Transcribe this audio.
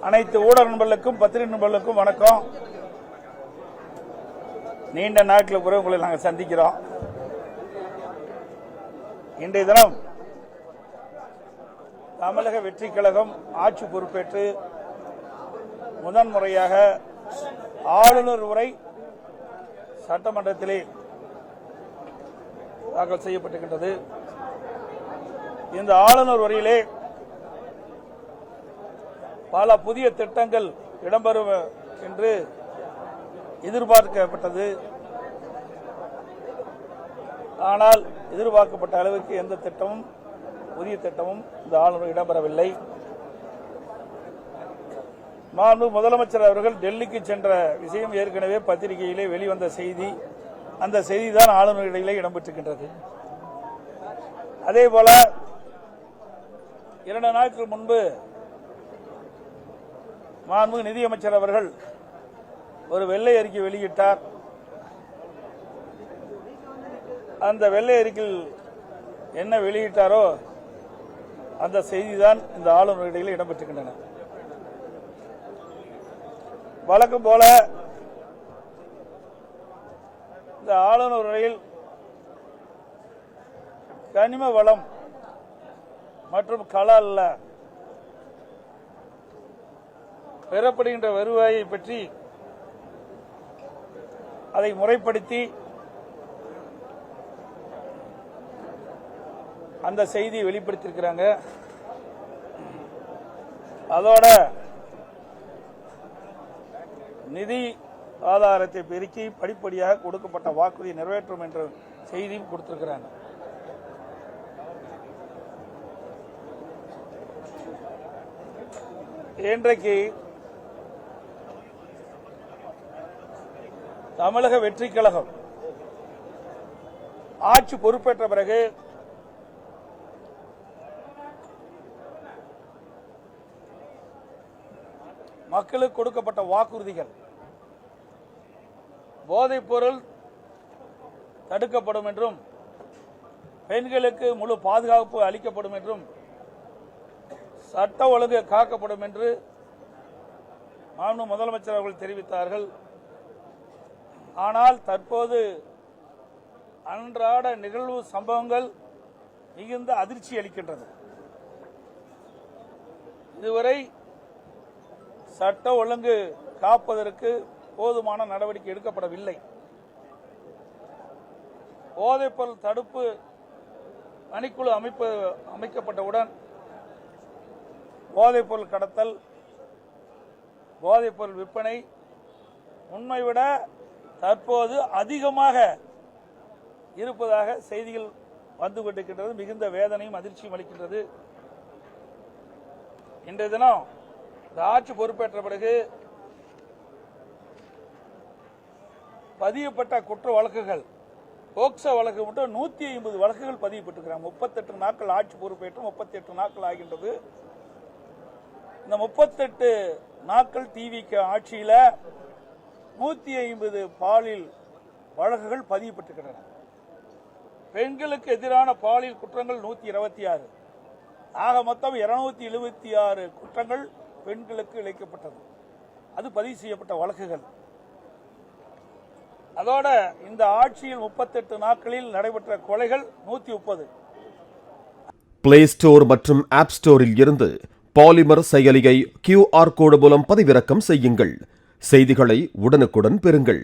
அனைத்து ஊடக நண்பர்களுக்கும் பத்திரிகை நண்பர்களுக்கும் வணக்கம். நீண்ட நாட்களுக்கு பிறகு உங்களை நாங்கள் சந்திக்கிறோம். இன்றைய தினம் தமிழக வெற்றி கழகம் ஆட்சி பொறுப்பேற்று முதன்முறையாக ஆளுநர் உரை சட்டமன்றத்திலே தாக்கல் செய்யப்பட்டிருக்கின்றது. இந்த ஆளுநர் உரையிலே பல புதிய திட்டங்கள் இடம்பெறும் என்று எதிர்பார்க்கப்பட்டது. ஆனால் எதிர்பார்க்கப்பட்ட அளவுக்கு எந்த திட்டமும் புதிய திட்டமும் இந்த ஆளுநர் இடம்பெறவில்லை. மாண்பு முதலமைச்சர் அவர்கள் டெல்லிக்கு சென்ற விஷயம் ஏற்கனவே பத்திரிகையிலே வெளிவந்த செய்தி. அந்த செய்தி தான் ஆளுநர் இடையிலே இடம்பெற்றிருக்கின்றது. அதேபோல 2 நாட்கள் முன்பு மாண்பு நிதியமைச்சர் அவர்கள் ஒரு வெள்ளை அறிக்கை வெளியிட்டார். அந்த வெள்ளை அறிக்கையில் என்ன வெளியிட்டாரோ அந்த செய்திதான் இந்த ஆளுநர் இடையில் இடம்பெற்றிருக்கின்றன. வழக்கம் போல இந்த ஆளுநர் உரையில் கனிம வளம் மற்றும் கலால்ல பெறப்படுகின்ற வருவாயை பற்றி அதை முறைப்படுத்தி அந்த செய்தியை வெளிப்படுத்தியிருக்கிறாங்க. அதோட நிதி ஆதாரத்தை பெருக்கி படிப்படியாக கொடுக்கப்பட்ட வாக்குறுதி நிறைவேற்றும் என்ற செய்தியும் கொடுத்திருக்கிறாங்க. இன்றைக்கு தமிழக வெற்றி கழகம் ஆட்சி பொறுப்பேற்ற பிறகு மக்களுக்கு கொடுக்கப்பட்ட வாக்குறுதிகள், போதைப் பொருள் தடுக்கப்படும் என்றும் பெண்களுக்கு முழு பாதுகாப்பு அளிக்கப்படும் என்றும் சட்ட ஒழுங்கு காக்கப்படும் என்று மாண்பு முதலமைச்சர் அவர்கள் தெரிவித்தார்கள். ஆனால் தற்போது அன்றாட நிகழ்வு சம்பவங்கள் மிகுந்த அதிர்ச்சி அளிக்கின்றது. இதுவரை சட்ட ஒழுங்கு காப்பதற்கு போதுமான நடவடிக்கை எடுக்கப்படவில்லை. போதைப்பொருள் தடுப்பு பணிக்குழு அமைக்கப்பட்டவுடன் போதைப்பொருள் கடத்தல், போதைப்பொருள் விற்பனை உண்மை விட தற்போது அதிகமாக இருப்பதாக செய்திகள் வந்து கொண்டிருக்கின்றது. மிகுந்த வேதனையும் அதிர்ச்சியும் அளிக்கின்றது. இன்றைய தினம் இந்த ஆட்சி பொறுப்பேற்ற பிறகு பதியப்பட்ட குற்ற வழக்குகள், போக்சோ வழக்கு மட்டும் 150 வழக்குகள் பதியப்பட்டிருக்கிறாங்க. 38 நாட்கள் ஆட்சி பொறுப்பேற்று 38 நாட்கள் ஆகின்றது. இந்த 38 நாட்கள் டிவிக ஆட்சியில 150 பாலியல் வழக்குகள் பதியப்பட்டிருக்கின்றன. பெண்களுக்கு எதிரான பாலியல் குற்றங்கள் 126. ஆக மொத்தம் 276 குற்றங்கள் பெண்களுக்கு இழைக்கப்பட்டது. அது பதிவு செய்யப்பட்ட வழக்குகள். அதோட இந்த ஆட்சியில் 38 நாட்களில் நடைபெற்ற கொலைகள் 130. பிளே ஸ்டோர் மற்றும் ஆப் ஸ்டோரில் இருந்து பாலிமர் செயலியை QR கோடு மூலம் பதிவிறக்கம் செய்யுங்கள். செய்திகளை உடனுக்குடன் பெறுங்கள்.